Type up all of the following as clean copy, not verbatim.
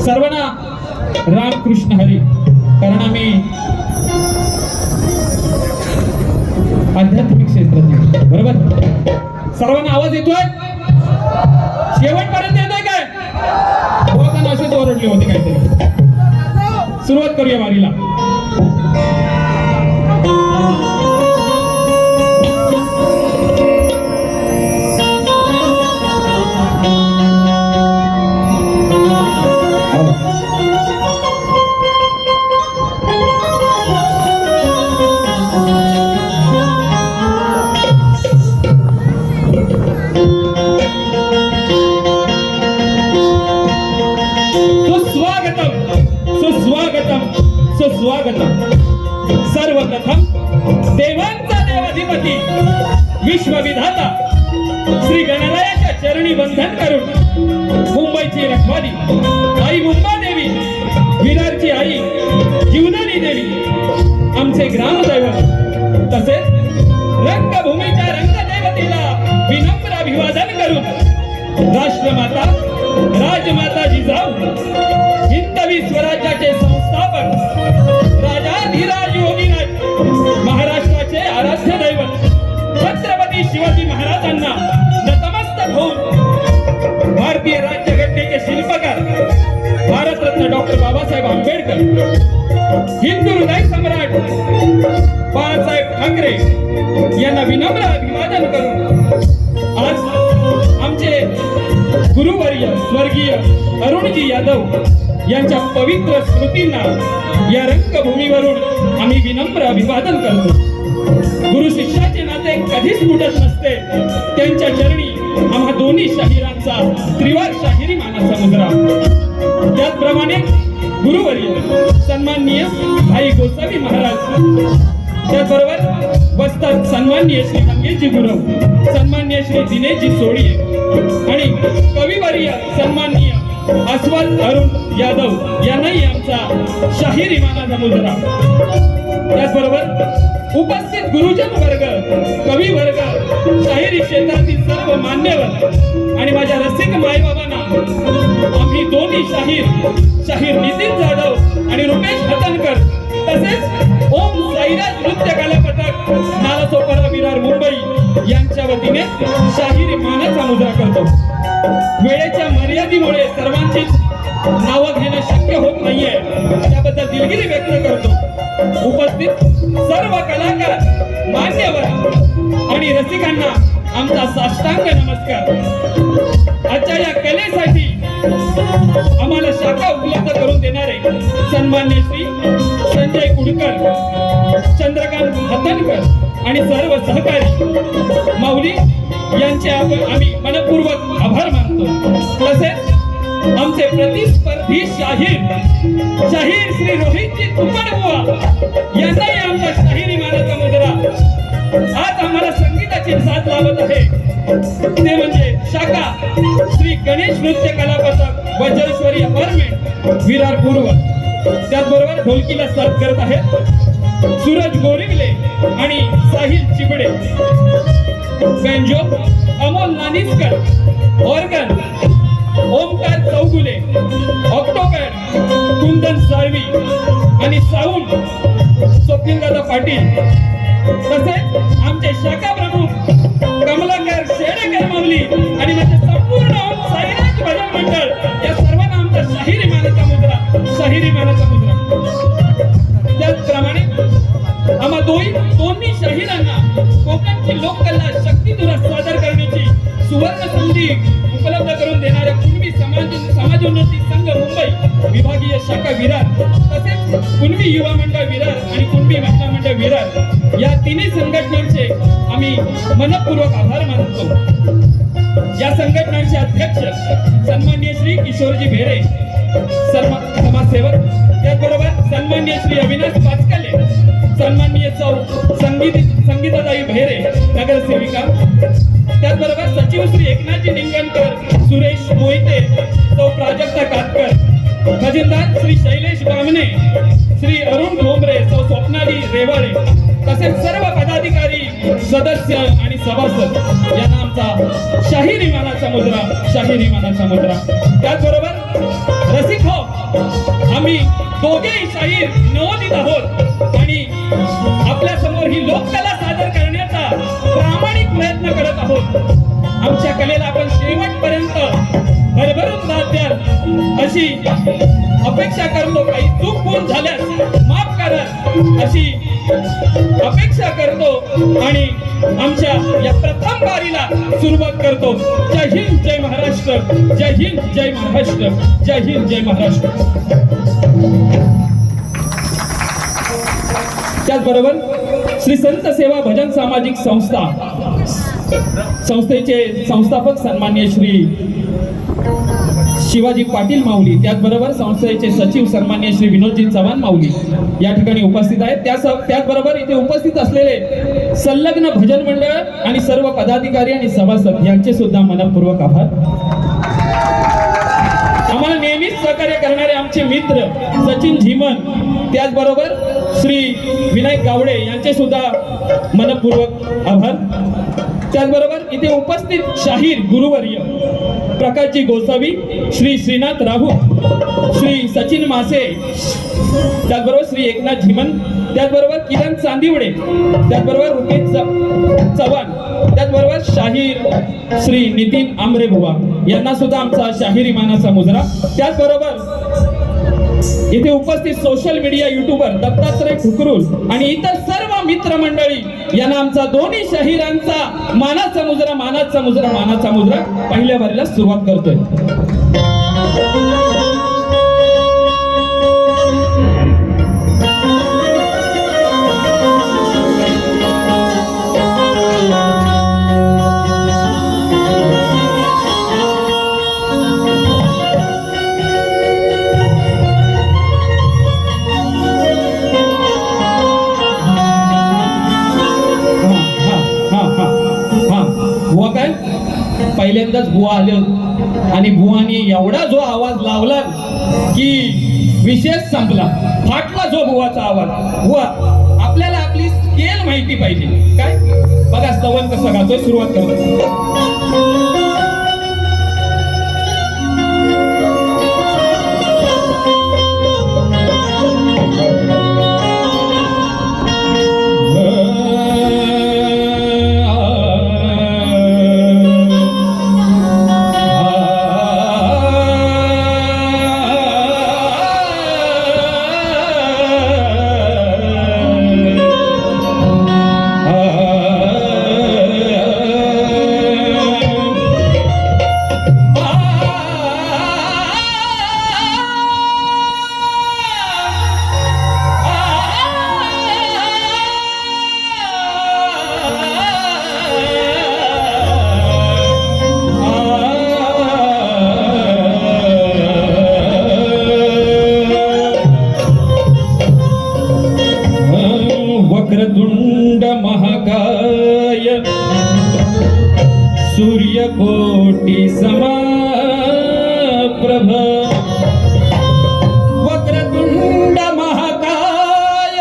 सर्वांना राम कृष्ण हरी. कारण आम्ही आध्यात्मिक क्षेत्रात बरोबर. सर्वांना आवाज येतोय शेवटपर्यंत येतोय काय? होताना असेच ओरडले होते काहीतरी. सुरुवात करूया वारीला. सर्वप्रथम देवांचा देवाधिपती विश्वविधाता श्री गणरायाच्या चरणी बंधन करून मुंबईची रखवाली आई मुंबादेवी, विरारची आई जीवदानी देवी, आमचे ग्रामदैवत तसेच रंगभूमीच्या रंगदेवतेला विनम्र अभिवादन करून राष्ट्रमाता राजमाता जिजाऊ हिंदवी स्वराज्याचे संस्थापक राजाधिराज योगीनाथ महाराष्ट्राचे आराध्य दैवत छत्रपती शिवाजी महाराजांना नतमस्तक होऊन भारतीय राज्यघटनेचे शिल्पकार भारतरत्न डॉक्टर बाबासाहेब आंबेडकर, हिंदू हृदय सम्राट बाळासाहेब ठाकरे यांना विनम्र अभिवादन करून आज आमचे गुरुवर्य स्वर्गीय अरुणजी यादव यांच्या पवित्र स्मृतींना या रंगभूमीवरून आम्ही विनम्र अभिवादन करतो. गुरु शिष्याचे नाते कधीच तुटत नसते. त्यांच्या चरणी आम्हा दोन्ही शाहिरांचा त्रिवार शाहिरी मानाचा मुद्रा. त्याचप्रमाणे गुरुवर्य सन्माननीय भाई गोसावी महाराज, त्याचबरोबर वस्ताद सन्माननीय श्री मंगेशजी गुरव, सन्माननीय श्री दिनेशजी सोळी आणि कविवर्य सन्माननीय अस्वल अरुण यादव यांनाही आमचा शाहीर इमानाचा मुजरा. त्याचबरोबर उपस्थित गुरुजन वर्ग, कवी वर्ग, शाहिरी क्षेत्रातील सर्व मान्यवर आणि माझ्या रसिक मायबाबांना आम्ही दोन्ही शाहीर नितीन जाधव आणि रुपेश हतनकर तसेच ओम साईराज नृत्य कला पथक नालासोपारा विरार मुंबई यांच्या वतीने शाहिरी मानाचा मुजरा करतो. वेळेच्या मर्यादेमुळे सर्वांची नावं घेणं शक्य होत नाहीये, त्याबद्दल दिलगिरी व्यक्त करतो. उपस्थित सर्व कलाकार, मान्यवर आणि रसिकांना आमचा साष्टांग नमस्कार. आजच्या या कलेसाठी आम्हाला शाखा उपलब्ध करून देणारे सन्माननीय श्री संजय कुडकर, चंद्रकांत हतनकर आणि सर्व सहकारी माऊली यांचे आम्ही मनपूर्वक आभार मानतो. तसेच आमचे प्रतिस्पर्धी शाहीर श्री रोहितजी तुकडबुवा यांनाही आमचा शाहिरी मानाचा मुजरा. आज आम्हाला संगीताची साथ लावत आहे ते म्हणजे शाखा श्री गणेश नृत्य कला पथक वज्रेश्वरी अपार्टमेंट विरार पूर्व. त्याचबरोबर ढोलकीला साथ करत आहेत सूरज गोरिवले आणि Sahil Chibde. Banjo Amol Naniskar, organ Omkar Chougule, octopad Kundan Salvi आणि साऊंड स्वप्नीलदादा पाटील. तसेच आमचे शाखा प्रमुख कमलाकर शेडेकर माऊली आणि माझे संपूर्ण ओम साईराज भजन मंडळ या सर्वांना आमचा शाहिरी मानाचा मुजरा. त्याचप्रमाणे आम्हा दोन्ही शाहिरांना कोकणची लोककला शक्तिधुरा सादर करण्याची सुवर्ण संधी उपलब्ध करून देणाऱ्या कुणबी समाजोन्नती संघ मुंबई विभागीय शाखा विरार, तसेच कुणबी युवा मंडळ विरार आणि कुणबी महिला मंडळ विरार या तिन्ही संघटनांचे आम्ही मनपूर्वक आभार मानतो. या संघटनांचे अध्यक्ष सन्माननीय श्री किशोरजी भेरे समाजसेवक, त्याचबरोबर सन्माननीय श्री अविनाश पाचकाले, सन्माननीय संगीताताई भेरे नगरसेविका, त्याचबरोबर सचिव श्री एकनाथजी निंगणकर, सुरेश मोहिते, सौ प्राजक्ता कातकर, खजिनदार श्री शैलेश बामणे, श्री अरुण डोंबरे, सौ स्वप्नाली रेवाळे, तसेच सर्व पदाधिकारी, सदस्य आणि सभासद यांना आमचा शाहिरी मानाचा मुजरा. त्याचबरोबर रसिक हो, आम्ही दोघेही शाहीर नवोदित आहोत आणि आपल्या समोर ही लोककला सादर करण्याचा प्रामाणिक प्रयत्न करत आहोत. आमच्या कलेला आपण शेवटपर्यंत भरभरून साथ द्याल अशी अपेक्षा करतो. काही चूक भूल झाल्यास माफ करा अशी अपेक्षा करतो आणि आमच्या या प्रथम वारीला सुरुवात करतो. जय हिंद, जय महाराष्ट्र. जय हिंद, जय महाराष्ट्र. जय हिंद, जय महाराष्ट्र. त्याचबरोबर श्री संत सेवा भजन सामाजिक संस्थेचे संस्थापक सन्माननीय श्री शिवाजी पाटील माऊली, त्याचबरोबर संस्थेचे सचिव सन्माननीय श्री विनोदजी चव्हाण माऊली या ठिकाणी उपस्थित आहेत. त्याचबरोबर इथे उपस्थित असलेले संलग्न भजन मंडळ आणि सर्व पदाधिकारी आणि सभासद यांचे सुद्धा मनपूर्वक आभार. आम्हाला नेहमीच सहकार्य करणारे आमचे मित्र सचिन झिमन, त्याचबरोबर श्री विनायक गावडे यांचे सुद्धा मनपूर्वक आभार. त्याचबरोबर इथे उपस्थित शाहीर गुरुवर्य प्रकाशजी गोसावी, श्री श्रीनाथ राहू, श्री सचिन मासे, त्याचबरोबर श्री एकनाथ झिमन, त्याचबरोबर किरण चांदिवडे, त्याचबरोबर रुपेश चव्हाण, त्याचबरोबर शाहीर श्री नितीन आमरे बुवा यांना सुद्धा आमचा शाहिरी मानाचा मुजरा. त्याचबरोबर इथे उपस्थित सोशल मीडिया युट्यूबर दत्तात्रय ठुकरूल आणि इतर सर्व मित्रमंडळी यांना आमचा दोन्ही शाहिरांचा मानाचा मुजरा पहिल्या वारीला सुरुवात करतोय. पहिल्यांदाच बुवा आलं आणि बुवानी एवढा जो आवाज लावला की विशेष संपला, फाटला जो बुवाचा आवाज. बुवा, आपल्याला आपली स्केल माहिती पाहिजे. काय बघा स्तवन कसं गातोय, सुरुवात करतो. वक्रतुंड महाकाय सूर्यकोटि समप्रभ, वक्रतुंड महाकाय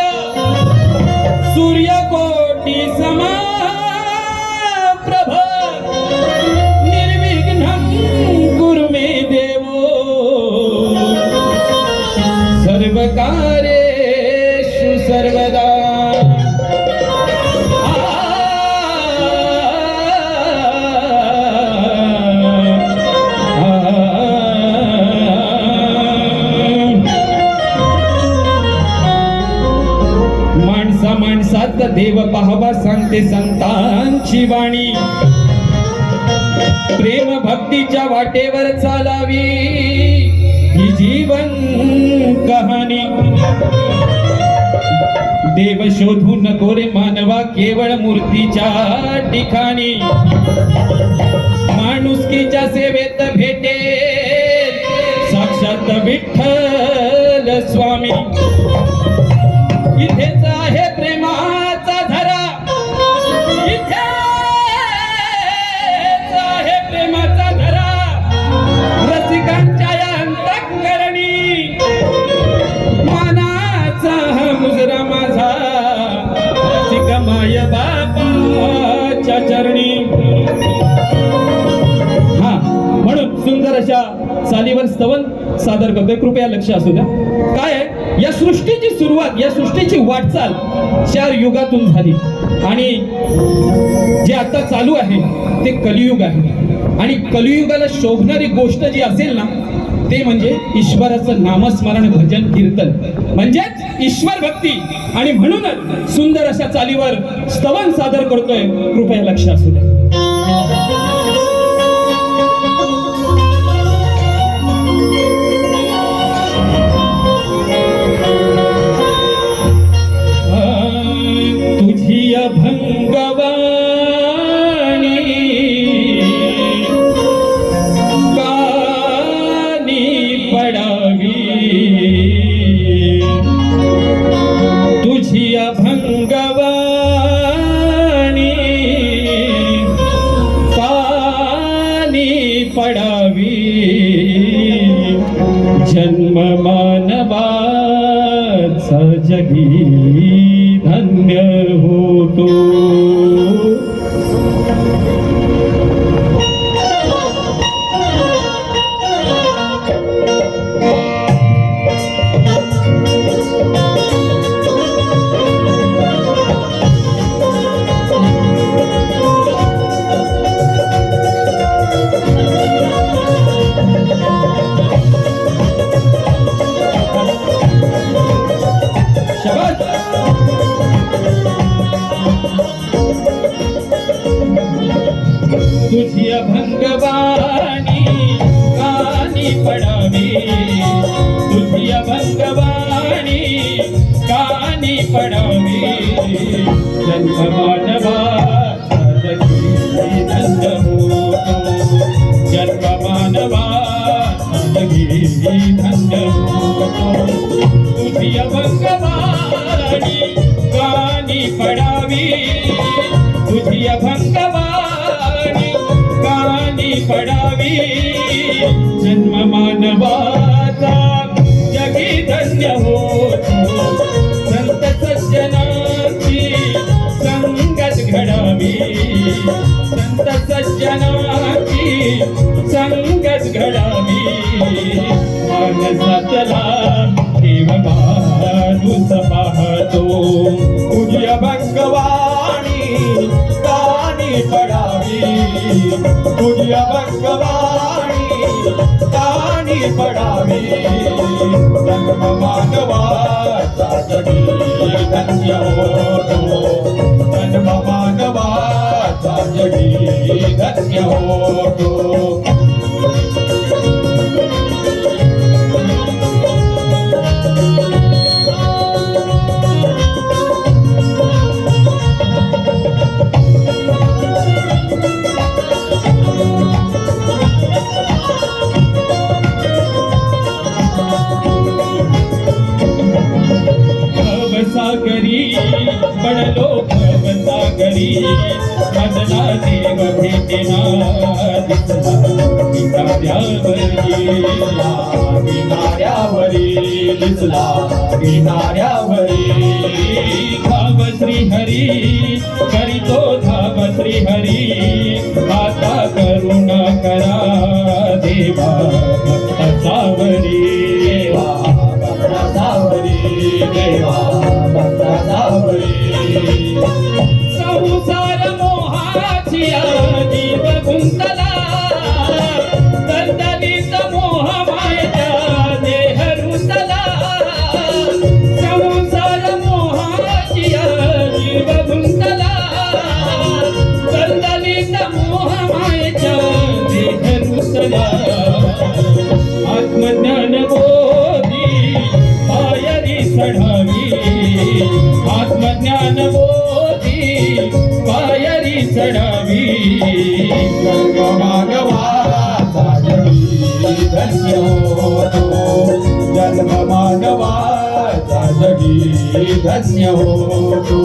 सूर्यकोटि समप्रभ, निर्विघ्नं कुरु मे देवो सर्वकार्येषु सर्वदा. माणसात देव पाहावा सांगते संतांची वाणी, प्रेम भक्तीच्या वाटेवर चालावी ही जीवन कहाणी. देव शोधू नको रे मानवा केवळ मूर्तीच्या ठिकाणी, माणुसकीच्या सेवेत भेटेल साक्षात विठ्ठल स्वामी. इथेच आहे प्रेमाचा धरा, इथेच आहे प्रेमाचा धरा, रसिकांच्या या अंतःकरणी मानाचा हा मुजरा माझा, रसिक माय बापाच्या चरणी. हा म्हणून सुंदर अशा चालीवर स्तवन सादर करतोय, कृपया लक्ष असू द्या. काय आहे, या सृष्टीची सुरुवात, या सृष्टीची वाटचाल 4 युगातून झाली आणि जे आता चालू आहे ते कलियुग आहे. आणि कलियुगाला शोभणारी गोष्ट जी असेल ना ते म्हणजे ईश्वराचं नामस्मरण, भजन, कीर्तन, म्हणजेच ईश्वर भक्ती. आणि म्हणूनच सुंदर अशा चालीवर स्तवन सादर करतोय, कृपया लक्ष असू द्या. भंगवाणी कानी पडावी, तुझी भंगवाणी कानी पडावी, जन्म मानवाचा जगी धन्य होतो. तुझी भंगवाणी कानी पडावी, तुझी भंगवाणी कानी पडावी, जन्म मानवाचा जगी धन्य होतो, जन्म मानवाचा जगी धन्य होतो. तुझी भंगवाणी कानी पडावी, तुझी भंगवाणी कानी जन्म मानवाचा जगी धन्य होतो संत सज्जनाची संगत घडावी संत सज्जनाची संगत घडावी मानसातला देव माणूस पाहतो तुझ्या भगवानी कानी पडावी तुझ्या भगवानी कानी पडावी जन्म मानवाचा जगी धन्य होतो जन्म मानवाचा जगी धन्य होतो सागरी पडलो भवसागरी मदना देव भेटेना किनाऱ्यावरी दिसला किनाऱ्यावरी धाव श्री हरी करीतो धाव श्री हरी आता करुणा करा देवा भक्त सावरी देवा भक्त सावरी देवा भक्त सावरी संसार मोहाची जीव गुंतला दलदलीत मोह मायेचा देह रुतला संसार मोहाची जीव गुंतला दलदलीत मोह मायेचा देह रुतला आत्मज्ञान बोधी पायरी चढावी आत्मज्ञान बोधी पायरी चढावी जन्म मानवाचा जगी धन्य होतो जन्म मानवाचा जगी धन्य होतो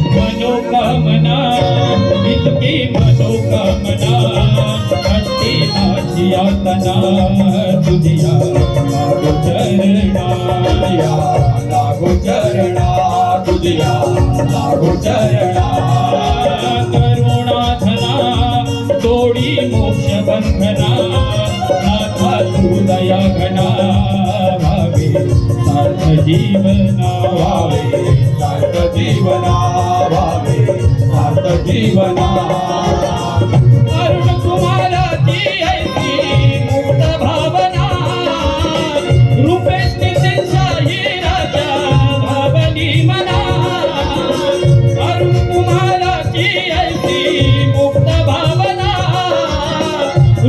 मनोकामना इतकी मनोकामना हस्ती माझी यातना तुझ्या लागो चरणा लागो चरणा तुझ्या लागो चरणा करुणाधना तोडी मोक्ष बंधना नाथा तू दया घना भावे सार्थ जीवना भावे सार्थ जीवना भावे सार्थ जीवना अरुण कुमाराची ऐसी मुक्त भावना रूपेश नितीन शाही राजा भावली मना अरुण कुमाराची ऐसी मुक्त भावना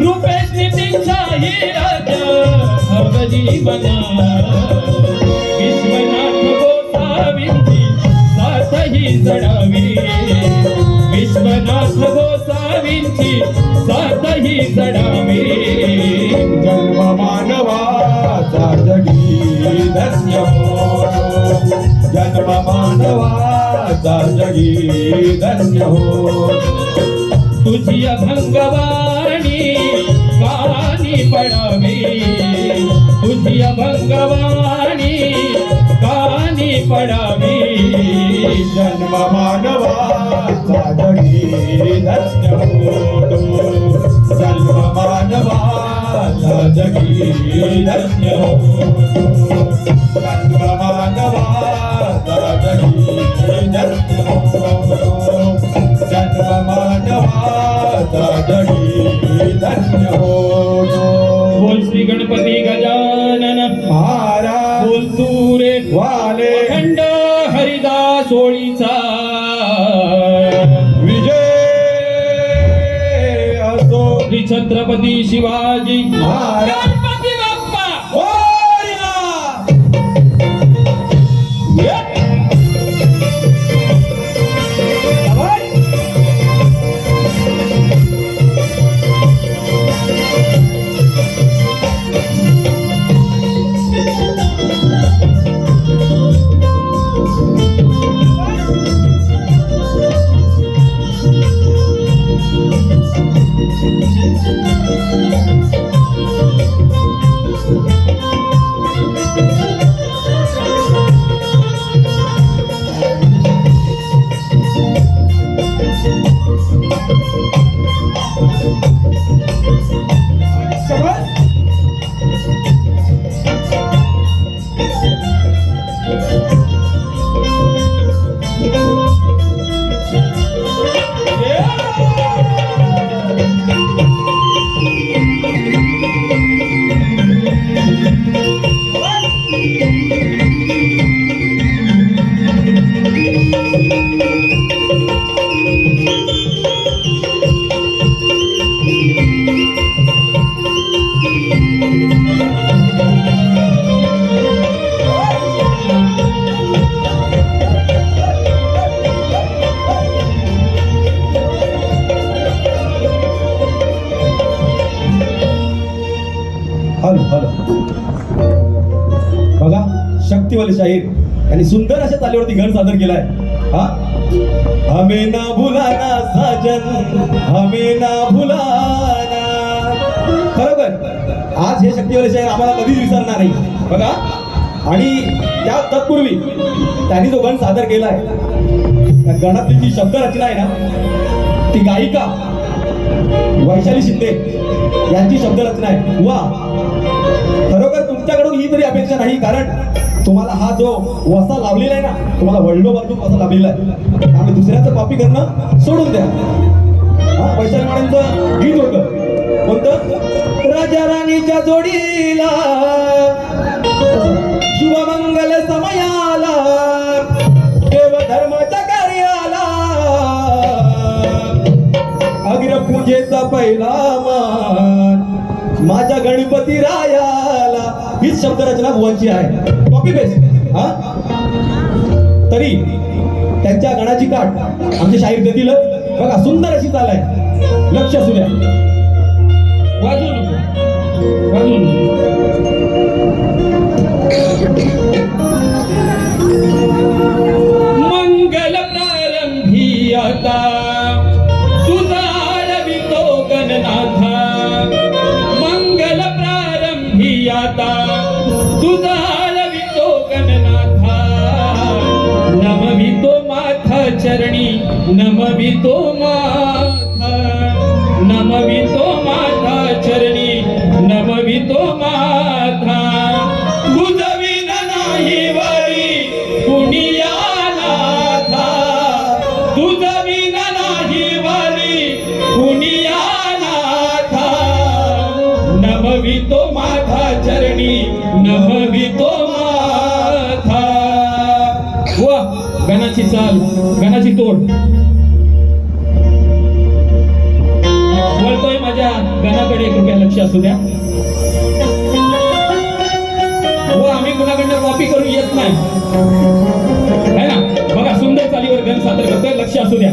रूपेश नितीन शाही राजा भावली मना विश्वनाथ गोसावींची साथ ही जडावी विश्वनाथ गोसावींची साथ ही जडावी जन्म मानवाचा जगी धन्य होतो जन्म मानवाचा जगी धन्य होतो तुझी अभंगवाणी कानी पडावी तुझी अभंगवाणी कानी पडावी जन्म मानवाचा जगी धन्य होतो जन्म मानवाचा जगी धन्य होतो जन्म मानवाचा जगी धन्य होतो जन्म मानवाचा जगी धन्य होतो बोल श्री गणपती गजानन महाराज बोल तू रे वाले खंड हरिदास होळीचा विजय असो श्री छत्रपती शिवाजी महाराज गणपती बाप्पा मोरया! हॅलो हॅलो बघा, शक्तिवाले शाहीर यांनी सुंदर अशा तालीवरती गण सादर केलाय. हा, हमें ना भुलाना साजन, हमें ना भुलाना. खरोखर आज हे शक्तिवाले शाहीर आम्हाला कधीच विसरणार नाही बघा. आणि त्या तत्पूर्वी त्यांनी जो गण सादर केलाय, त्या गणातली जी शब्द रचना आहे ना, ती गायिका वैशाली शिंदे यांची शब्द रचना आहे. वा, खरोखर तुमच्याकडून ही तरी अपेक्षा नाही, कारण तुम्हाला हा जो वसा लावलेला आहे ना, तुम्हाला वळलो बाजू वसा लावलेला आहे. त्यामुळे दुसऱ्याचं कॉपी करणं सोडून द्या. हा, वैशाली मानेंचं गीत होतं कोणतं, राजा राणीच्या जोडीला शुभमंगल समयाला देव धर्माच्या कार्याला अग्रपूजेचा पहिला मान माझ्या गणपती रायाला. हीच शब्दरचना बुवांची आहे, कॉपी पेस्ट. हा, तरी त्यांच्या गणाची काठ आमचे शाहीर देतील बघा. सुंदर अशी चाल आहे, लक्ष असू द्या. वाजवू नको, वाजवू नको. मंगल प्रारंभी आता तुझा आळवितो गणनाथा. मंगल प्रारंभी आता तुझा आळवितो गणनाथा. नमवितो माथा चरणी, नमवितो माथा, नमवितो माथा चरणी, नमवितो माथा. तुझविन नाही वरी पुनिया नाथा, तुझविन नाही वरी पुनिया नाथा. नमवितो माथा चरणी, नमवितो माथा. वा, गणाची चाल, गणाची तोड. वळतोय माझ्या गणाकडे, कृपया लक्ष असू द्या. व आम्ही कुणाकडनं कॉपी करून येत नाही, है ना. बघा, सुंदर चालीवर गण सादर करतोय, लक्ष असू द्या.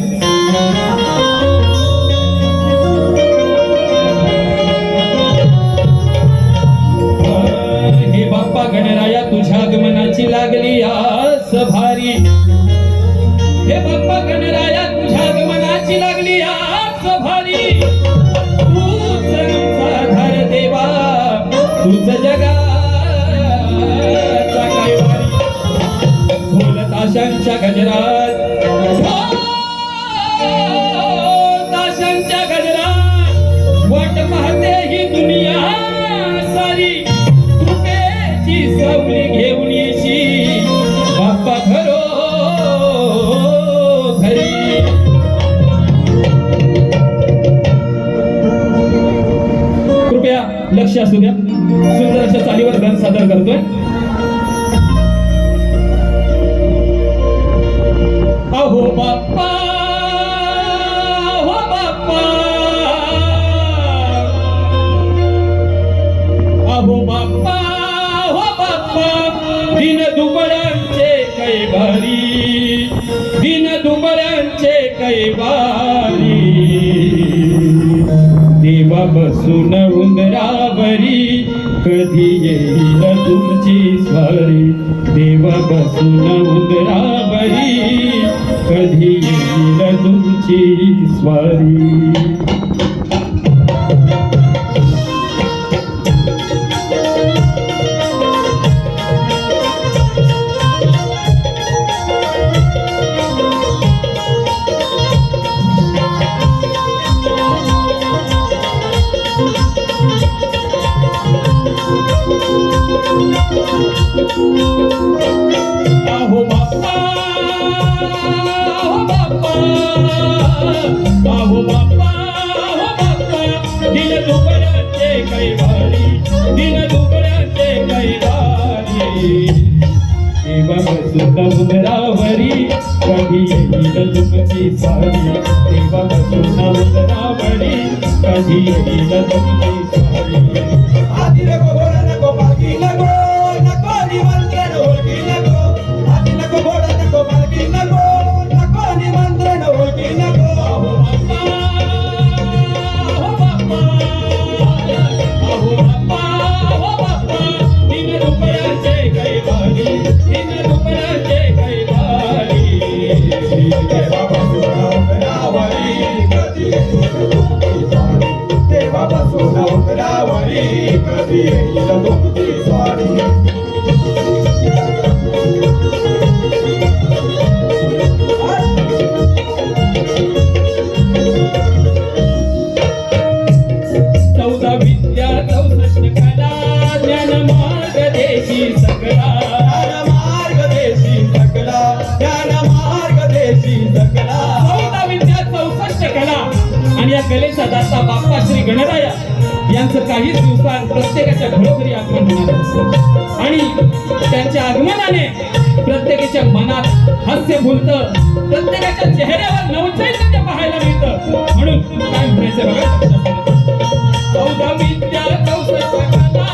हे बाप्पा गणराया तुझ्या आगमनाची लागली आस भारी. हे बाप्पा गणराया तुझ्या आगमनाची लागली आस भारी. तूच आधार देवा, तूच जगाचा काय भारी. ढोल ताशांच्या गजरात, ताशांच्या गजरात वाट पाहते ही दुनिया सारी. कृपेची सावली घेऊन येशी बाप्पा घरो घरी. कृपया लक्ष असू द्या. सुंदर अशा चालीवर गण सादर करतोय. अहो बाप्पा, हो बाप्पा, अहो बाप्पा, हो बाप्पा. दिन दुबळ्यांचे कैवारी, दिन दुबळ्यांचे कैवारी. देवा बसून उंदरावरी, कधी येईल तुमची स्वारी. देवा बसून उंदरावरी, कधी येईल तुमची स्वारी. बसून उंबरावरी कधी येईल तुमची स्वारी देवा बसून उंबरावरी कधी येईल तुमची स्वारी आधी नको घोडा नको पालखी नको नको निमंत्रण ओळखी नको आधी नको घोडा नको पालखी नको नको निमंत्रण ओळखी नको देवा बसून उंबरावरी कधी येईल तुमची स्वारी चौदा विद्या 64 कला ज्ञान मार्ग देशी सकला मार्गदेशी सकला ज्ञान मार्गदेशी सकला 14 विद्या 64 कला आणि या कलेचा दाता बाप्पा श्री गणराया यांचं काहीच दिवसांत प्रत्येकाच्या घरोघरी आगमन होणार आणि त्यांच्या आगमनाने प्रत्येकाच्या मनात हास्य फुलतं प्रत्येकाच्या चेहऱ्यावर नवचैतन्य पाहायला मिळतं म्हणून काय म्हणायचं बघा 14 विद्या 64 कला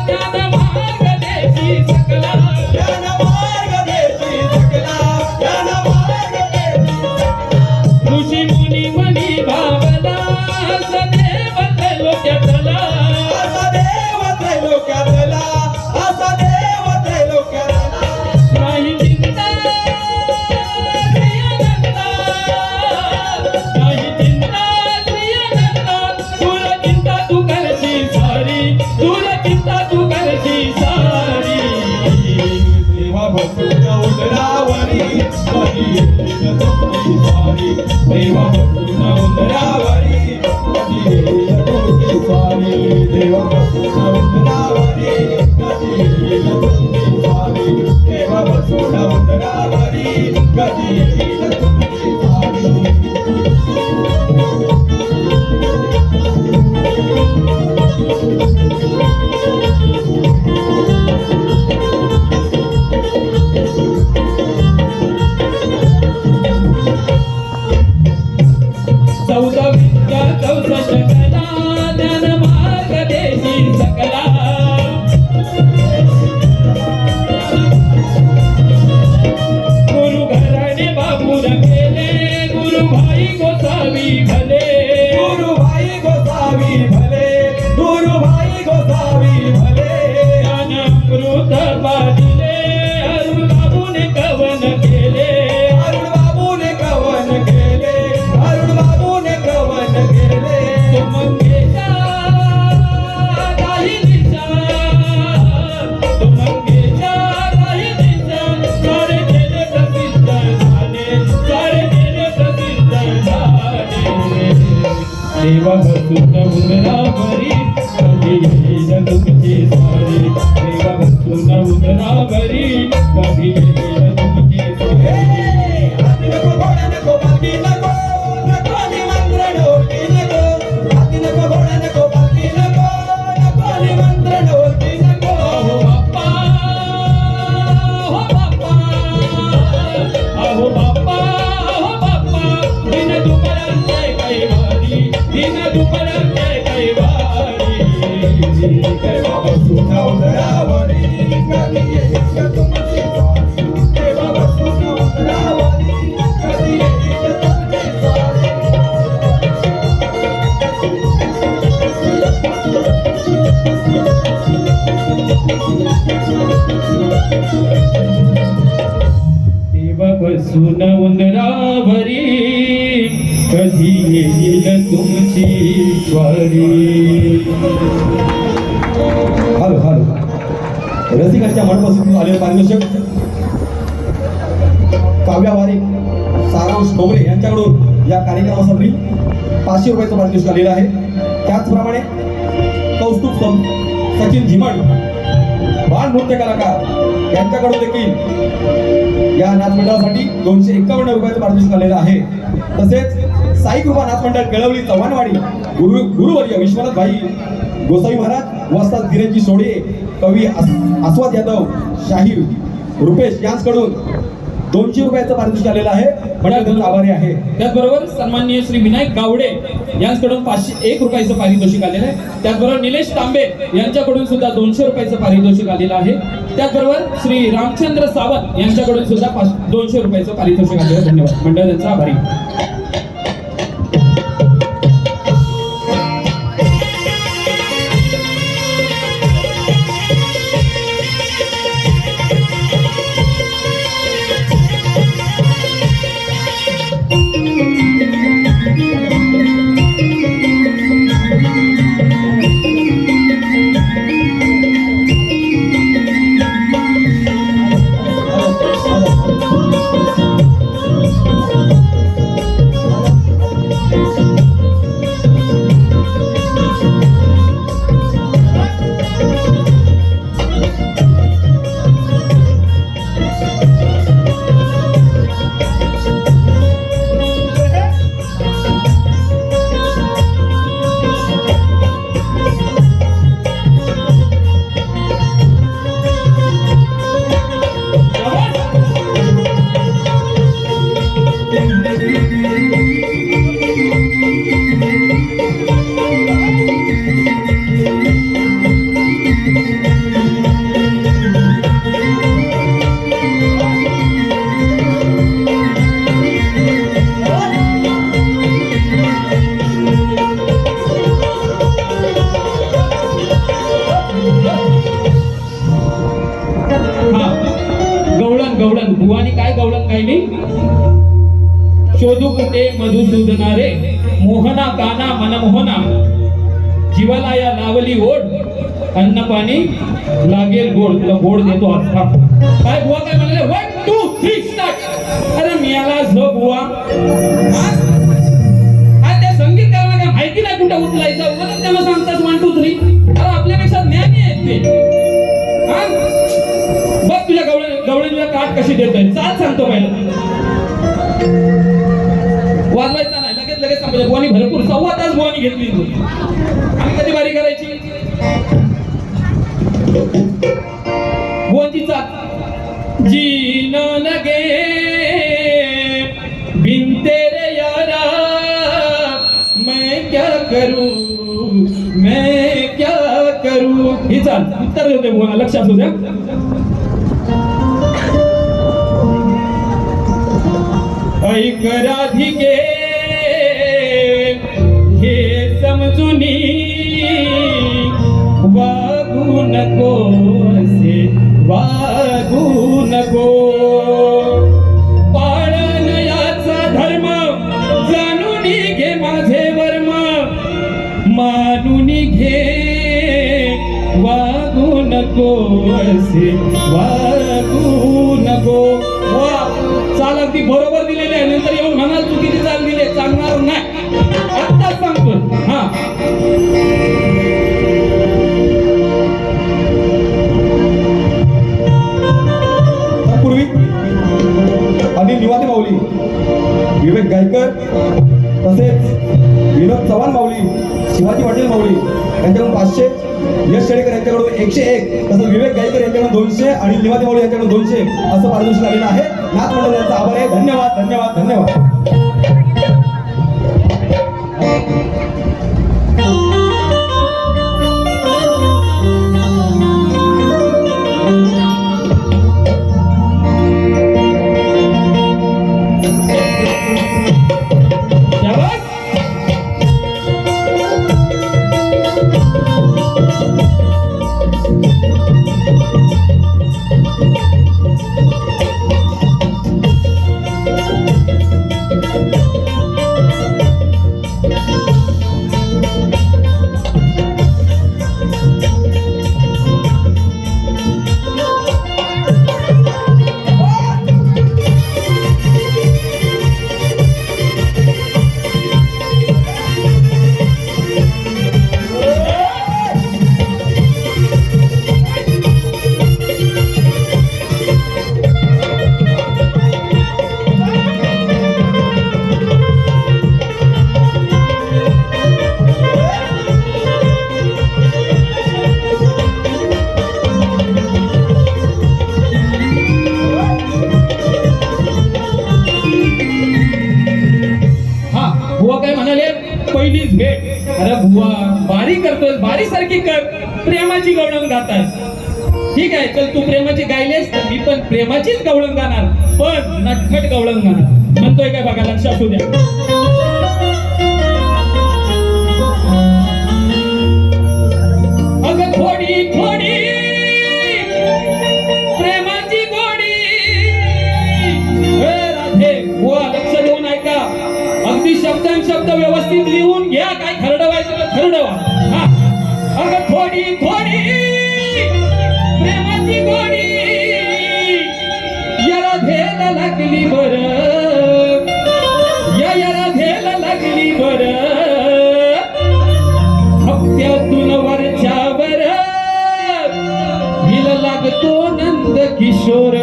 ज्ञान मार्ग देशी सकला ज्ञान मार्गदेशी सकला ज्ञान मार्गदेशी सकला ऋषी मुनी मनी भावना सदैव त्रैलोक्यातला असा देव त्रैलोक्यातला असा देव त्रैलोक्यातला नाही चिंता श्रीअनंता नाही चिंता श्रीअनंता तुला चिंता तू करशी सारी तुला चिंता तू करशी सारी देवा बसून उंबरावरी कधी येईल तुमची स्वारी देवा बसून उंबरावरी कधी येईल तुमची स्वारी देवा बसून उंबरावरी कधी येईल तुमची स्वारी देवा बसून उंबरावरी कधी येईल तुमची स्वारी चौदा विद्या 64 कला ज्ञान मार्ग देशी सकला गुरु घराणे बापूर केले गुरु भाई गोसावी भले गुरु भाई गोसावी भले गुरु भाई गोसावी भले ज्ञानामृत पादिले अरुण बाबूने कवन केले अरुण बाबूने कवन केले अरुण बाबूने कवन केले तुमंगेशा काही दिशा तुमंगेशा काही दिशा सारे केले प्रसिद्ध झाले सारे केले प्रसिद्ध झाले देवा बसून उंबरावरी कधी येईल तुमची स्वारी देवा बसून उंबरावरी कधी येईल तुमची स्वारी हाती नको घोडा नको पालखी नको नको निमंत्रण ओळखी नको हाती नको घोडा नको पालखी नको नको निमंत्रण ओळखी नको अहो बाप्पा अहो बाप्पा अहो बाप्पा दिन दुपारचे काही वारी दिन दुपारचे काही वारी देवा बसून उंबरावरी कधी येईल तुमची स्वारी देवा बसून उंबरावरी कधी येईल तुमची स्वारी देवा बसून उंदरावरी कधी येईल तुमची स्वारी हॅलो हॅलो रसिकांच्या मनपासून आलेले मार्गदर्शक काव्यावारी सारांश डोंगरे यांच्याकडून या कार्यक्रमासाठी 500 रुपयाचं पारितोषिक आलेलं आहे त्याचप्रमाणे कौस्तुभ सचिन झिमण बाल नृत्य कलाकार यांच्याकडून देखील या नाच मंडळासाठी 251 रुपयाचं पारितोषिक आलेलं आहे तसेच साई कृपा नाच मंडळ केळवली चव्हाणवाडी गुरुवर्य विश्वनाथ भाई गोसावी महाराज वस्ताद धीरजी सोडे कवी आस्वाद यादव शाहीर रुपेश यांच्याकडून 200 रुपयाचं पारितोषिक आलेलं आहे. मंडळ त्यांचा आभारी आहे. त्याचबरोबर सन्माननीय श्री विनायक गावडे यांच्याकडून 501 रुपयाचं पारितोषिक आलेलं आहे. त्याचबरोबर निलेश तांबे यांच्याकडून सुद्धा 200 रुपयाचं पारितोषिक आलेलं आहे. त्याचबरोबर श्री रामचंद्र सावंत यांच्याकडून सुद्धा 200 रुपयाचं पारितोषिक आलेलं आहे. धन्यवाद. मंडळ त्यांचा आभारी. गवळण बुवानी काय गवळण गायली? शोधू कुठे मधुसूदना रे, मोहना काना मनमोहना, जीवाला या लावली ओढ, अन्न पाणी लागेल गोड. तुला गोड देतो आता. काय बुवा काय म्हणाले? 1 2 3 स्टार्ट. अरे मियाला झ बुवा, त्या संगीतकारांना काय माहिती नाही कुठं उचलायचं? उगाच त्यांना सांगतात 1 2 3. अरे आपल्यापेक्षा ज्ञानी आहेत ते. बघ तुझ्या गवळणीला काट कशी देतोय. चाल सांगतो पहिला. वाजवायचा नाही, लगेच लगेच सांगायचं. बुवानी भरपूर 1.25 तास बुवानी घेतली. आणि कधी बारी करायची? बुवांची चाल. जीना लगे बिन तेरे यारा, मैं क्या करूं, मैं क्या करूं. ही चाल उत्तर देते बुवाना. लक्षात असू द्या. ऐक राधिके हे समजुनी, वागू नको असे वागू नको. पाळण याचा धर्म जाणून घे माझे वर्म, मानून घे वागू नको असे वागू नको. वा चाल अगदी बरोबर दिलेली आहे. नंतर येऊन म्हणाल चुकीची चाल दिली, चालणार नाही. आत्ताच सांगतो. हा पूर्वी अनिल निवाते माऊली, विवेक गायकर, तसेच विनोद चव्हाण माऊली, शिवाजी पाटील माऊली यांच्याकडून 500, यश शेळेकर यांच्याकडून 101, तसंच विवेक गायकर यांच्याकडून 200 आणि निवाते माऊली यांच्याकडून 200 असं पारितोषिक आलेलं आहे. नाथ मंडळ यांचा आभार आहे. धन्यवाद धन्यवाद धन्यवाद. प्रेमाची गवळण गाताय. ठीक आहे, चल तू प्रेमाची गायलेस तर मी पण प्रेमाचीच गवळण गाणार, पण नटखट गवळण गाणार. म्हणतोय काय बघा, लक्षात असू द्या. अगं थोडी थोडी प्रेमाची गोडी. हे राधे बुवा, लक्ष देऊन ऐका. अगदी शब्दान शब्द व्यवस्थित लिहून घ्या. काय खरडवायचं तर खरडवा. हा, अगं थोडी थोडी प्रेमाची गोडी या राधेला लागली बर, या राधेला लागली बर. हप्त्यातून वरच्यावर हिला लागतो नंद किशोर.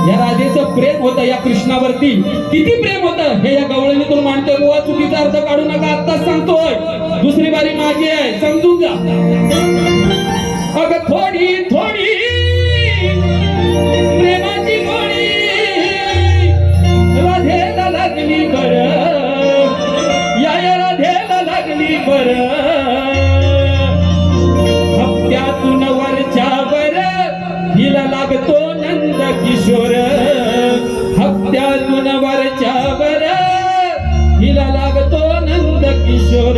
या राधेचं प्रेम होतं या कृष्णावरती. किती प्रेम होतं हे या गवळणीतून मांडतोय. बुवा चुकीचा अर्थ काढू नका, आत्ताच सांगतोय. दुसरी बारी माझी आहे, समजून जा. अगं थोडी थोडी प्रेमाची गोडी राधेला लागली बर, या राधेला लागली बर. हप्त्यातून वरच्यावर हिला लागतो नंद किशोर. हप्त्यातून वरच्यावर हिला लागतो नंद किशोर.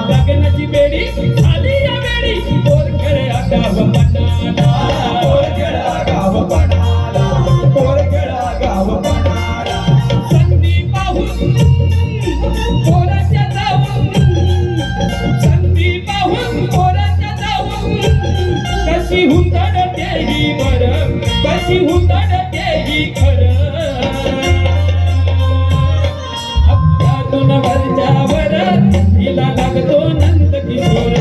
लग्नाची बेडी झाली या बेडी पोरखेळ गाव पणाला, पोरखेळ गाव पणाला, पोरखेळ गाव पणाला. संधी पाहून पोराच्या जाऊन, संधी पाहून पोराच्या जाऊन कशी हुंदडते ही बर, कशी हुंदडते ही खरं. हप्त्यातून वरच्यावर हिला लागतो नंद किशोर.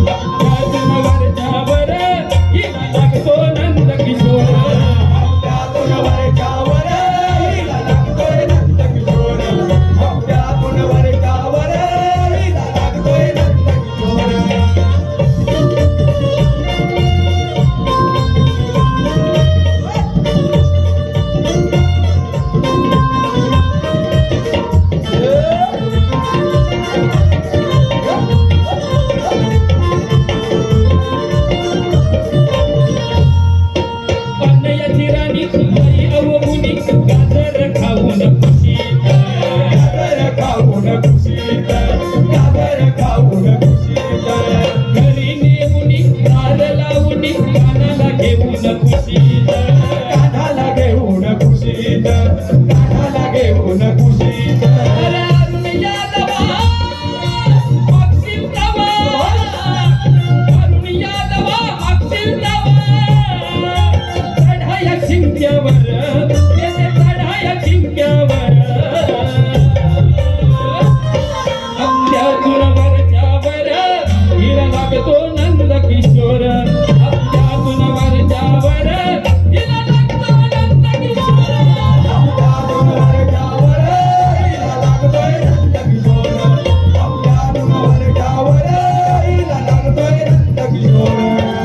हप्त्यातून वरच्यावर हिला लागतो नंद किशोर. हप्त्यातून वरच्यावर हिला लागतोय नंद किशोर. हप्त्यातून वरच्यावर हिला लागतोय नंद किशोर.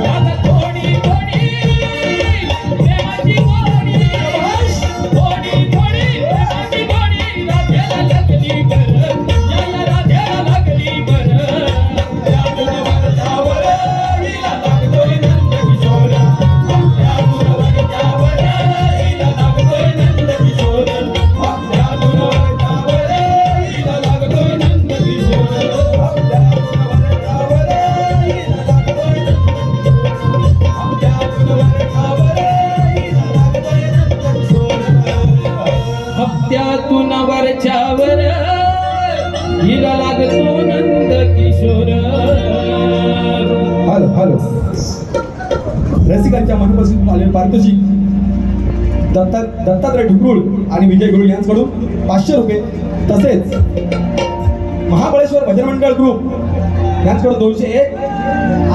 आता रसिकांच्या मनपसंत आलेले पारितोषिक दत्तात्रय ढुकरूळ आणि विजय गुरु यांच्याकडून 500 रुपये, तसेच महाबळेश्वर भजन मंडळ ग्रुप यांच्याकडून 201,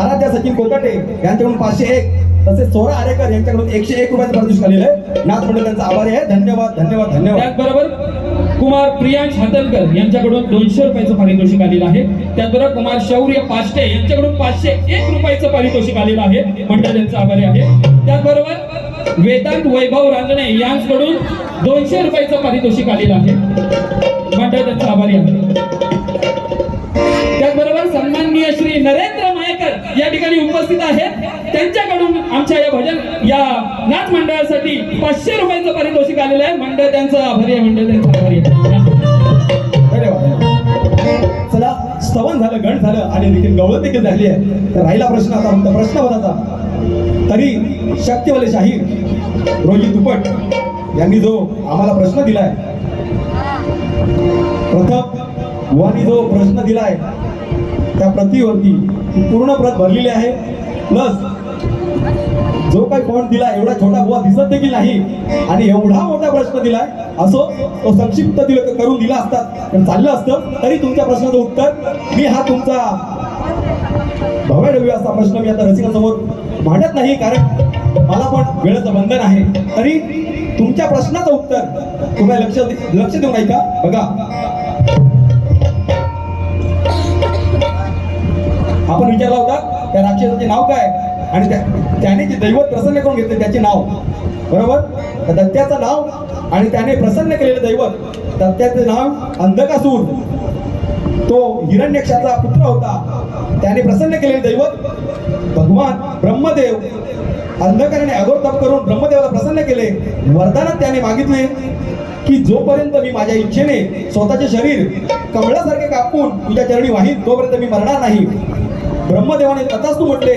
आराध्या सचिन कोकाटे यांच्याकडून 501, तसेच सोहरा आरेकर यांच्याकडून 101 रुपयाचं पारितोषिक आलेलं आहे. नाथ मंडळ त्यांचा आभारी आहे. धन्यवाद धन्यवाद धन्यवाद. त्याचबरोबर कुमार प्रियांश हातलकर यांच्याकडून 200 रुपयाचं पारितोषिक आलेलं आहे. त्याचबरोबर कुमार शौर्य पाष्टे यांच्याकडून 501 रुपयाचं पारितोषिक आलेलं आहे. मंडळ त्यांचा आभारी आहे. त्याचबरोबर वेदांत वैभव रांजणे यांच्याकडून 200 रुपयाचं पारितोषिक आलेलं आहे. मंडळ त्यांचा आभारी आहे. त्याचबरोबर सन्माननीय श्री नरेंद्र मायेकर या ठिकाणी उपस्थित आहेत. त्यांच्याकडून आमच्या या भजन या नाच मंडळासाठी 500 रुपयाचं पारितोषिक आलेलं आहे. मंडळ त्यांचं आभारी आहे. मंडळ त्यांचं आभारी आहे. धन्यवाद. चला, स्तवन झालं, गण झालं आणि देखील गवळण देखील झाली आहे. तर राहिला प्रश्न आता फक्त प्रश्नपदाचा. तरी शक्तिवाले शाहीर रोजी तुपट यांनी जो आम्हाला प्रश्न दिलाय, प्रथम वानी जो प्रश्न दिलाय त्या प्रतिवरती पूर्ण प्रत भरलेली आहे. प्लस जो काही फॉन्ट दिला एवढा छोटा बुवा दिसत देखील नाही आणि एवढा मोठा प्रश्न दिलाय. असो, तो संक्षिप्त करून दिला असतात पण चाललं असतं. तरी तुमच्या प्रश्नाचं उत्तर मी हा तुमचा भव्य असा प्रश्न मी आता रसिकांसमोर मांडत नाही, कारण मला पण वेळेचं बंधन आहे. तरी तुमच्या प्रश्नाचं उत्तर तुम्ही लक्ष देऊन ऐका. बघा, आपण विचारला होता त्या राक्षसाचे नाव काय आणि त्याने जे दैवत प्रसन्न करून घेतले त्याचे नाव, बरोबर? तर दत्त्याचं नाव आणि त्याने प्रसन्न केलेलं दैवत, दत्त्याचे नाव अंधकासूर, तो हिरण्यक्षाचा पुत्र होता. त्याने प्रसन्न केलेले दैवत भगवान ब्रह्मदेव, अंधकाराने अघोर तप करून ब्रह्मदेवाला प्रसन्न केले. वरदानात त्याने मागितले की जोपर्यंत मी माझ्या इच्छेने स्वतःचे शरीर कमळासारखे कापून तुझ्या चरणी वाहीन तोपर्यंत मी मरणार नाही. ब्रह्मदेवाने तथास्तु म्हटले.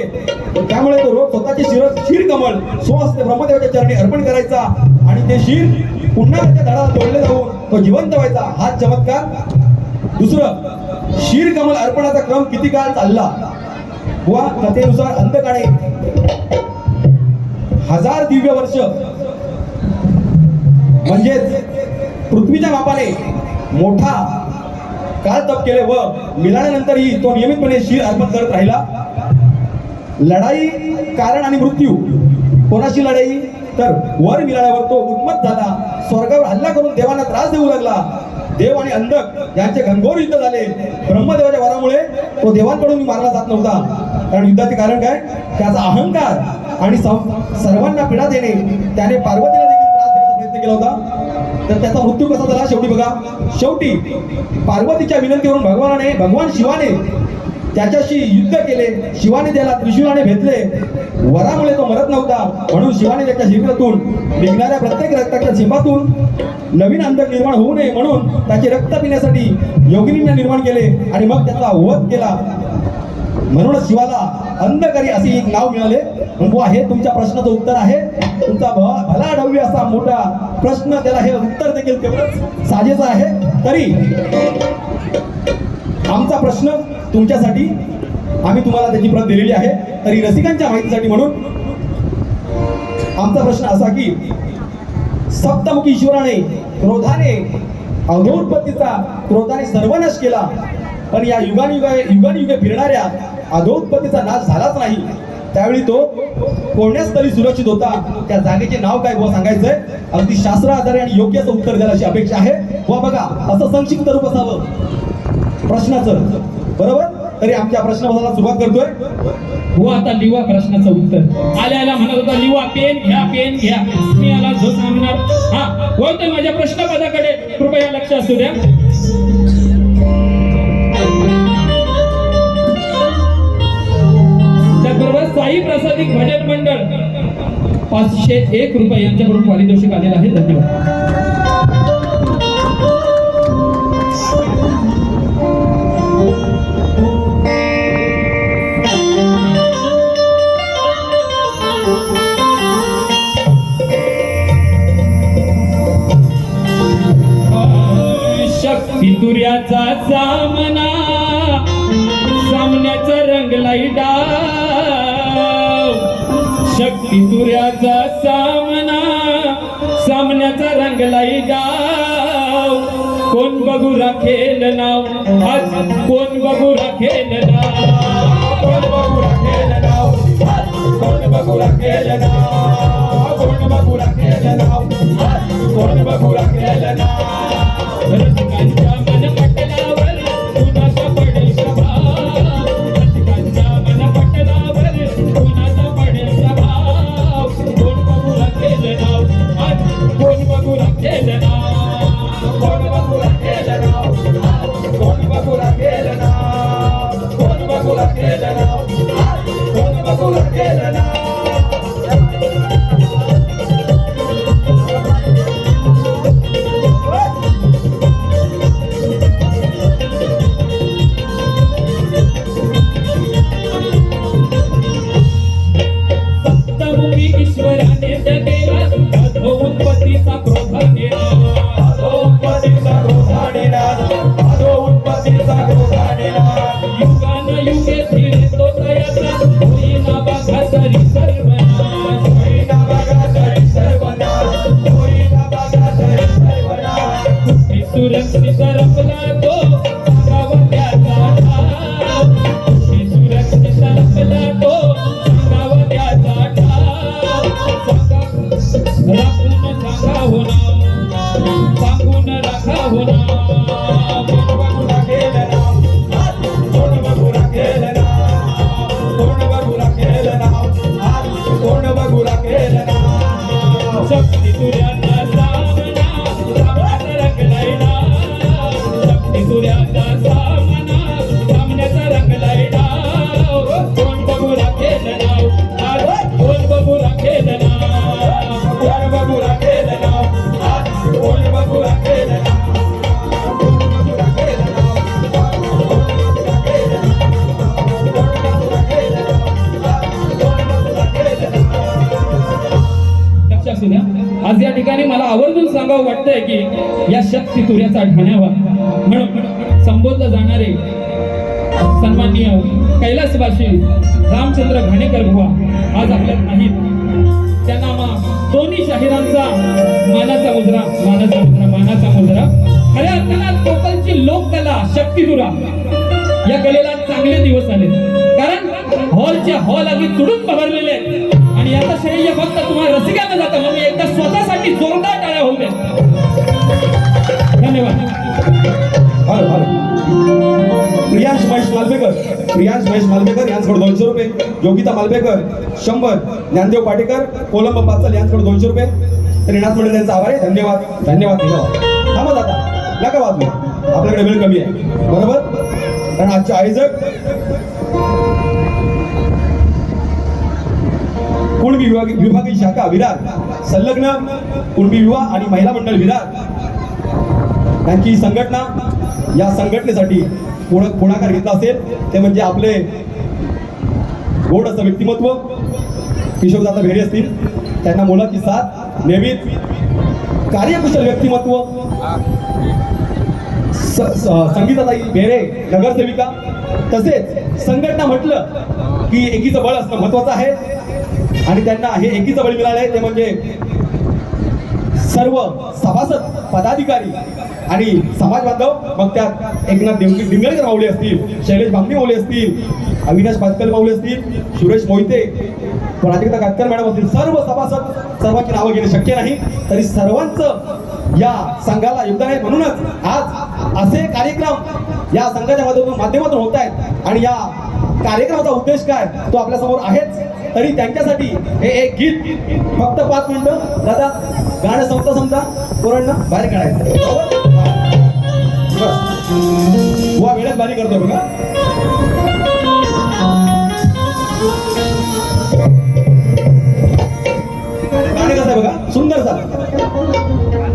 त्यामुळे तो रोज स्वतःचे शिर कमळ स्वहस्ते ब्रह्मदेवाच्या चरणी अर्पण करायचा आणि ते शिर पुन्हा त्याच्या धडाला जोडले जाऊन तो जिवंत व्हायचा. हा चमत्कार. दुसरं, शिर कमल अर्पणाचा क्रम किती काळ चालला वा कथेनुसार अंधकाळे 1000 दिव्य वर्ष, म्हणजेच पृथ्वीच्या मापाने मोठा काळ तप केले व मिळाल्यानंतरही तो नियमितपणे शिर अर्पण करत राहिला. लढाई, कारण आणि मृत्यू. कोणाशी लढाई? तर वर मिळाल्यावर तो उन्मत्त झाला, स्वर्गावर हल्ला करून देवांना त्रास देऊ लागला. देव आणि अंधक यांचे घनघोर युद्ध झाले. ब्रह्मदेवाच्या वरामुळे तो देवांकडून मारला जात नव्हता. कारण युद्धाचे कारण काय? त्याचा अहंकार आणि सर्वांना पीडा देणे. त्याने पार्वतीला देखील त्रास देण्याचा प्रयत्न केला होता. तर त्याचा मृत्यू कसा झाला? शेवटी बघा, शेवटी पार्वतीच्या विनंतीवरून भगवान शिवाने त्याच्याशी युद्ध केले. शिवाने त्याला त्रिशूलाने भेटले. वरामुळे तो मरत नव्हता, म्हणून शिवाने त्याच्या शरीरातून निघणाऱ्या प्रत्येक रक्ताच्या थेंबातून नवीन अंधक निर्माण होऊ नये म्हणून त्याचे रक्त पिण्यासाठी योगिनींना निर्माण केले आणि मग त्याचा वध केला. म्हणूनच शिवाला अंधकारी असे एक नाव मिळाले. म्हणून हे तुमच्या प्रश्नाचं उत्तर आहे. तुमचा भला ढव्य असा मोठा प्रश्न, त्याला हे उत्तर देखील तेवढंच साजेचं आहे. तरी आमचा प्रश्न तुमच्यासाठी आम्ही तुम्हाला त्याची प्रत दिलेली आहे. तरी रसिकांच्या माहितीसाठी म्हणून आमचा प्रश्न असा की सप्तमुखी ईश्वराने क्रोधाने अधोत्पत्तीचा क्रोधाने सर्वनाश केला, पण या युगानुयुगे फिरणाऱ्या अधोत्पत्तीचा नाश झालाच नाही. त्यावेळी तो कोण्यास्थळी सुरक्षित होता. त्या जागेचे नाव काय बुवा सांगायचंय. अगदी शास्त्र आधारे आणि योग्य असं उत्तर द्यायला अशी अपेक्षा आहे. बुवा बघा, असं संक्षिप्त रूप असावं प्रश्नाचं, बरोबर? तरी आमच्या प्रश्नाला सुरुवात करतोय. हो, आता लिवा प्रश्नाचं उत्तर. आल्याला म्हणत होता लिवा, पेन घ्या, पेन घ्या. मी याला जो सांगणार. हा, वळतोय माझ्या प्रश्नपदाकडे, कृपया लक्ष असू द्या. त्याचबरोबर साई प्रसादिक भजन मंडळ 501 रुपये यांच्याकडून पारितोषिक आलेलं आहे. धन्यवाद. शक्तितुर्याचा सामना, सामन्याचा रंगलाई डाव. शक्ती सूर्याचा सामना, सामन्याचा रंगलाई डाव, कोण बघू राखेल नाव, आज कोण बघू राखेल नाव, कोण बघू राखेल नाव, कोण बघू राखेल नाव, कोण बघू राखेल नाव, कोण बघू राखेल नाव. रसिकांच्या मनपटलावर कुणाचा पडेल प्रभाव, रसिकांच्या मनपटलावर कुणाचा पडेल प्रभाव, कोण बघू राखेल नाव, आज कोण बघू राखेल नाव, कोण बघू राखेल नाव, कोण बघू राखेल नाव, कोण बघू राखेल नाव, कोण बघू राखेल नाव. सप्तमुखी ईश्वराने जगेला, अधो उत्पत्तीचा क्रोध नेला, अधो उत्पत्तीचा क्रोध नेला, अधो उत्पत्तीचा क्रोध नेला. युगानुयुगे फिरे तो तयाचा, होईना बघा तरी सर्वनाश, होईना बघा तरी सर्वनाश, होईना बघा तरी सर्वनाश. कुठे सुरक्षित रपला तो, सांगावा त्याचा ठाव, कुठे सुरक्षित रपला तो, सांगावा त्याचा ठाव. राखून सांगा हो नाव, सांगून राखा हो नाव, कोण बघू राखेल नाव, कोण बघू राखेल नाव, कोण बघू राखेल नाव, कोण बघू राखेल नाव. शक्ती सूर्याचा सामना, सामन्याचा रंगलाई डाव, शक्ती सूर्याचा सामना, सामन्याचा रंगलाई डाव, कोण बघू राखेल नाव, कोण बघू राखेल नाव, कोण बघू राखेल नाव, कोण बघू राखेल नाव, कोण बघू राखेल नाव, कोण बघू राखेल नाव, कोण बघू राखेल नाव, कोण बघू राखेल नाव. लक्षात असू द्या, आज या ठिकाणी मला आवर्जून सांगावं वाटतंय की या शक्ती सूर्याचा ठाण्यावर म्हणून संबोधलं जाणारे सन्माननीय कैलासवासी रामचंद्र घाणेकर बुवा आज आपल्यात नाहीत. त्यांना दोन्ही शाहिरांचा मानाचा मुजरा, मानाचा मुजरा, मानाचा मुजरा. खऱ्या अर्थानं कोकणची लोककला शक्तीसुरा या कलेला चांगले दिवस आले, कारण हॉलच्या हॉल अगदी तुडूंब भरलेले आहेत. आणि याचा श्रेय फक्त तुम्हाला रसिकांना जातं, म्हणून एकदा स्वतःसाठी जोरदार टाळ्या होऊ द्या. धन्यवाद. प्रियांश महेश मालपेकर, प्रियांश महेश मालपेकर यांच्याकडे 200 रुपये, योगिता मालपेकर 100, ज्ञानदेव पाटेकर कोलंब पाचल यांच्याकडे 200 रुपये. श्रीनाथ मंडळ यांचा आभार आहे. धन्यवाद, धन्यवाद, धन्यवाद. थांबा आता, नका वाजू, आपल्याकडे वेळ कमी आहे, बरोबर. कारण आजचे आयोजक कुणबी विभागीय शाखा विरार, संलग्न कुणबी विवाह आणि महिला मंडळ विरार यांची ही संघटना, या संघटनेसाठी पुढाकार घेतला असेल ते म्हणजे आपले गोड असं व्यक्तिमत्व किशोरदादा भेडे असतील, त्यांना मोलाची साथ, नेहमीच कार्यकुशल व्यक्तिमत्व संगीताताई भेडे नगरसेविका. तसेच संघटना म्हटलं की एकीचं बळ असणं महत्वाचं आहे आणि त्यांना हे एकीचं बळ मिळालं आहे ते म्हणजे सर्व सभासद, पदाधिकारी आणि समाज बांधव. मग त्यात एकनाथ डिंगळकर माऊली असतील, शैलेश बामणी माऊली असतील, अविनाश पाटकर माऊली असतील, सुरेश मोहिते, प्राजक्ता काटकर मॅडम असतील, सर्व सभासद, सर्वांची नावं घेणे शक्य नाही, तरी सर्वांचं या संघाला योगदान आहे. म्हणूनच आज असे कार्यक्रम या संघाच्या माध्यमातून होत आहेत आणि या कार्यक्रमाचा उद्देश काय तो आपल्या समोर आहेच. तरी त्यांच्यासाठी हे एक गीत फक्त 5 मिनिटं दादा गाणं संपता पोरांना बाहेर काढायचं. बुवा वेळेत बारी करतो बघा. गाणे कसं आहे बघा, सुंदर सा.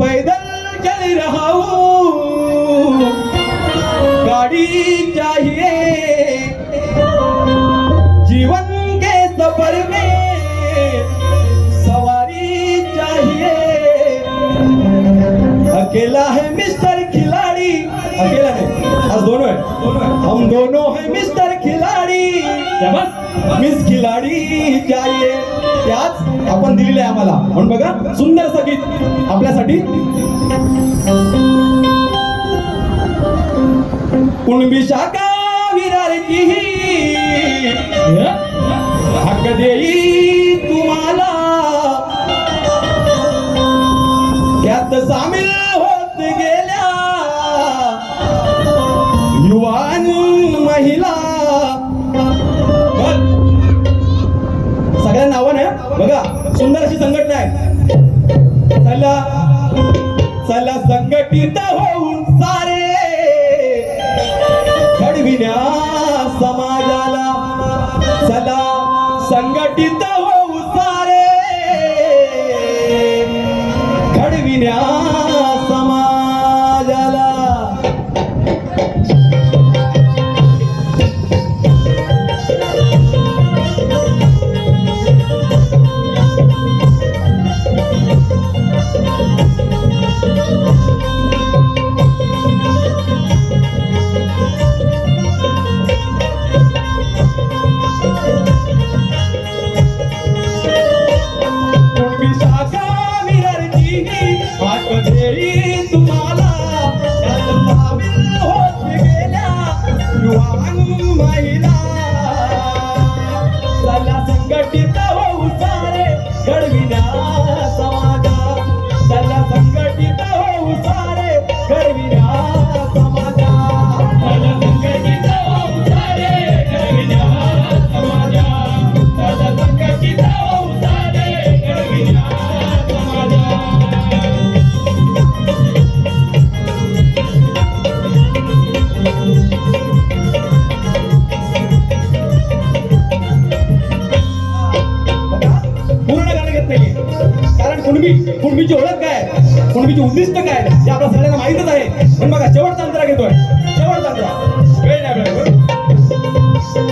पैदल चल रहा हूँ, गाड़ी चाहिए, जीवन के सफर में सवारी चाहिए. अकेला है मिस्टर खिलाड़ी, अकेला नहीं, आज दोनों है, हम दोनों है मिस्टर खिलाड़ी. मिस खिलाड़ी चाहिए, त्याच आपण दिलेल्या आहे आम्हाला. म्हणून बघा सुंदर असं गीत आपल्यासाठी. कुणबी शाखा विरारची हक्क देई तुम्हाला, त्यात सामील होत गेल्या युवान महिला. सगळ्यांना आव्हान आहे बघा, सुंदर अशी संघटना आहे. चला चला संघटित होऊन सारे घडविण्या समाजाला. चला संघटित होऊ सारे घडविण्या समाजाला. महिला चला संघटित होऊ सारे घडविण्या समाजा. चला संघटित होऊ सारे घडविण्या समाजा. चला संघटित होऊ सारे घडविण्या समाजा. चला संघटित होऊ सारे घडविण्या समाजा. कारण कुणबीची ओळख काय, कुणबीची उद्दिष्ट काय हे आपल्या सगळ्यांना माहितच आहे. पण बघा शेवटचा अंतरा घेतोय, शेवटचा अंतरा वेळ नाही.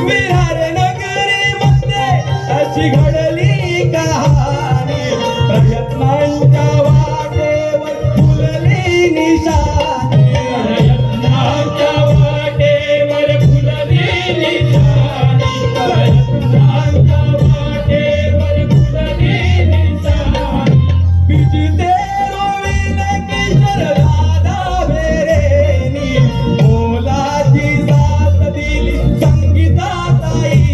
विरार नगरी मध्ये अशी घडली कहाणी, प्रयत्नांच्या वाटेवर फुलली निशाणी. प्रयत्नांच्या वाटेवर फुलली निशाणी. प्रयत्नांच्या वाटेवर फुलली निशाणी. बिजते रोविले किशोर दादा बेरेनी, मोलाची साथ दिली संगीताताईनी.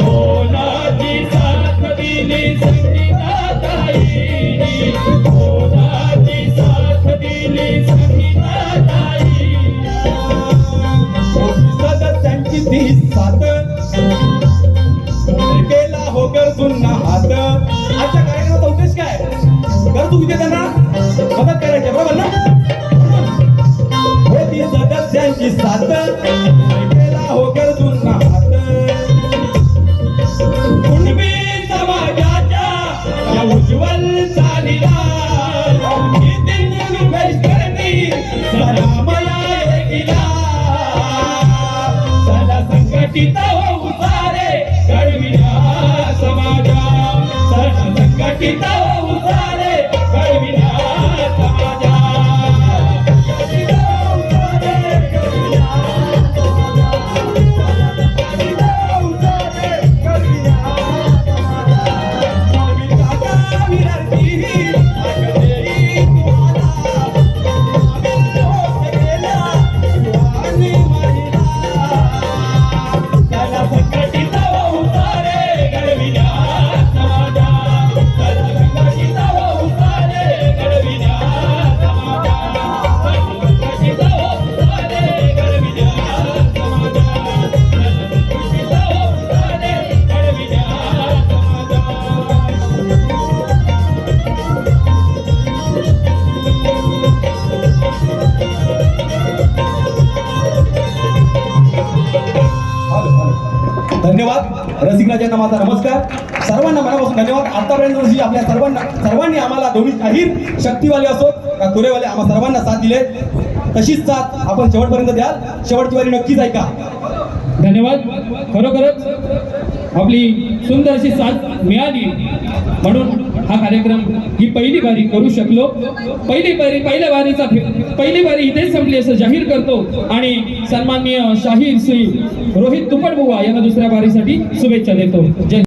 मोलाची साथ दिली संगीताताईनी. मोलाची साथ दिली संगीताताईनी. सदस्यांची ती साथ केला हो गरजूंना हात. आजच्या कार्यक्रमाचा उद्देश काय, गरजू विद्यार्थ्यांना मदत करायची, बरोबर ना. होती सदस्यांची साथ केला हो गरजूंना हात. कुणबी समाजाच्या या उज्ज्वल चालीला नितीन वेस्टर्नी सलामया एकीला. चला संघटित होऊ सारे घडविण्या समाजा. चला संघटित होऊ सारे घडविण्या समाजा. संघटित होऊ सारे घडविण्या समाजा. संघटित होऊ सारे घडविण्या समाजा. कुणबी विरारची हक्क देई तुम्हाला, सामील होत गेल्या युवान महिला. चला संघटित होऊ सारे घडविण्या समाजा. चला संघटित होऊ सारे घडविण्या समाजा. संघटित होऊ सारे घडविण्या समाजा. संघटित होऊ सारे घडविण्या समाजा. धन्यवाद रसिकराजांना माझा नमस्कार. सर्वांना मनापासून धन्यवाद. आतापर्यंत जशी आपल्या सर्वांनी आम्हाला दोन्ही जाहीर शक्तीवाले असो का तुरेवाले आम्हा सर्वांना साथ दिले, तशीच साथ आपण शेवटपर्यंत द्याल. शेवटची वारी नक्कीच ऐका. धन्यवाद. खरोखरच आपली सुंदर अशी साथ मिळाली म्हणून हा कार्यक्रम ही पहिली वारी करू शकलो. पहिली वारी इथेच संपली असं जाहीर करतो आणि सन्माननीय शाहीर श्री रोहित तुपडबुवा यांना दुसऱ्या वारीसाठी शुभेच्छा देतो. जय